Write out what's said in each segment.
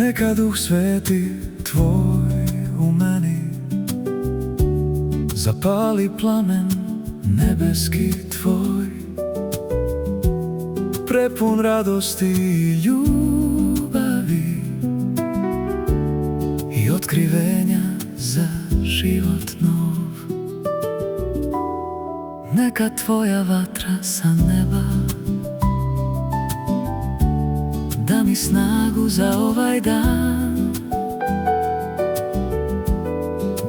Neka Duh Sveti Tvoj u meni zapali plamen nebeski Tvoj, prepun radosti i ljubavi i otkrivenja za život nov. Neka Tvoja vatra sa neba da mi snagu za ovaj dan,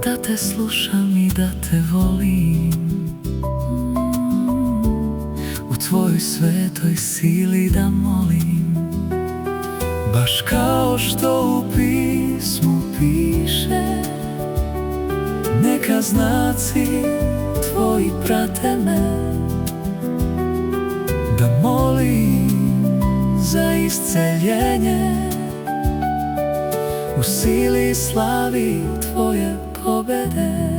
da Te slušam i da Te volim, u Tvojoj svetoj sili da molim. Baš kao što u pismu piše, neka znaci Tvoji prate me, da molim za isceljenje, u sili i slavi Tvoje pobede.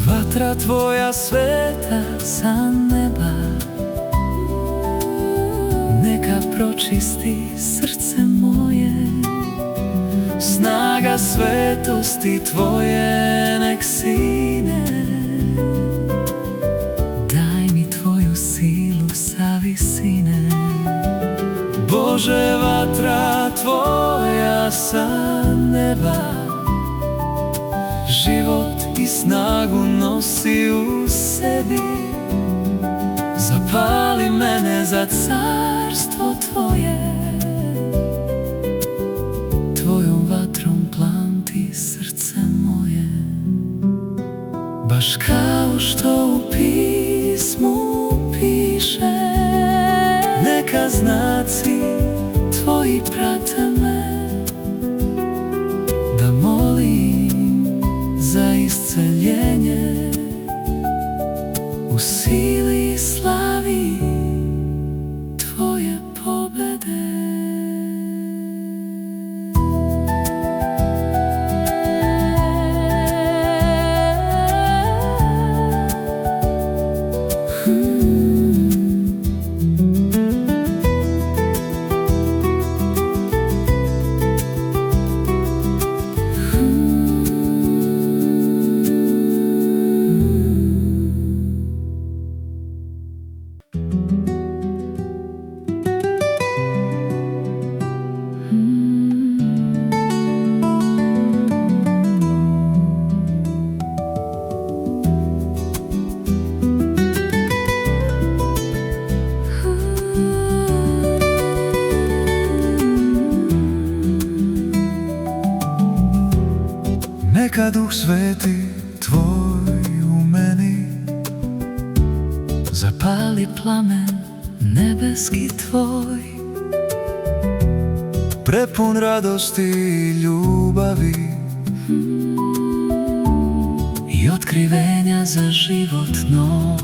Vatra Tvoja sveta sa neba neka pročisti srce moje, snaga svetosti Tvoje nek sine. Daj mi Tvoju silu sa visine. Bože, vatra Tvoja sa neba život i snagu nosi u sebi, zapali mene za carstvo Tvoje, Tvojom vatrom planti srce moje. Baš kao što u pismu piše, neka znaci Tvoji prate me, da molim za isceljenje, u sili i slavi Tvoje pobede. Neka Duh Sveti Tvoj u meni zapali plamen nebeski Tvoj, prepun radosti i ljubavi i otkrivenja za život nov.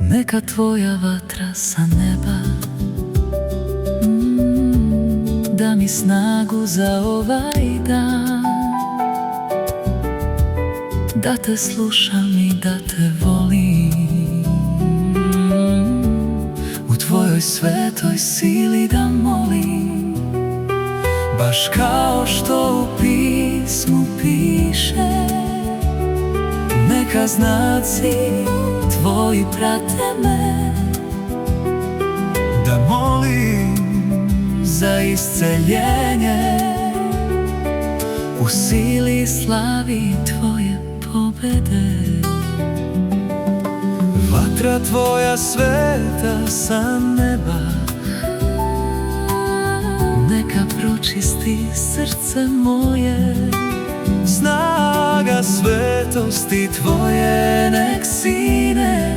Neka Tvoja vatra sa neba da mi snagu za ovaj dan, da Te slušam i da Te volim, u Tvojoj svetoj sili da molim. Baš kao što u pismu piše, neka znaci Tvoji prate me, da molim za isceljenje, u sili i slavi Tvoje pobede. Vatra Tvoja sveta sa neba neka pročisti srce moje, snaga svetosti Tvoje nek sine.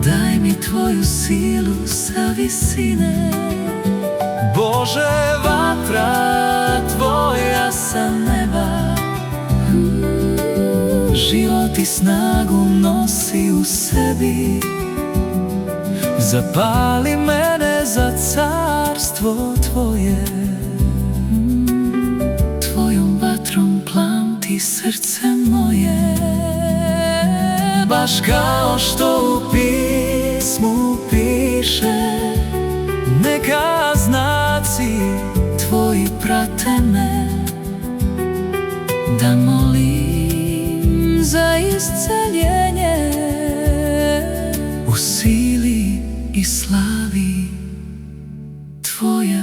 Daj mi Tvoju silu sa visine. Bože, vatra Tvoja sa neba život i snagu nosi u sebi, zapali mene za carstvo Tvoje, Tvojom vatrom planti srce moje. Baš kao što u pismu piše, isceljenje u sili i slavi Tvoje.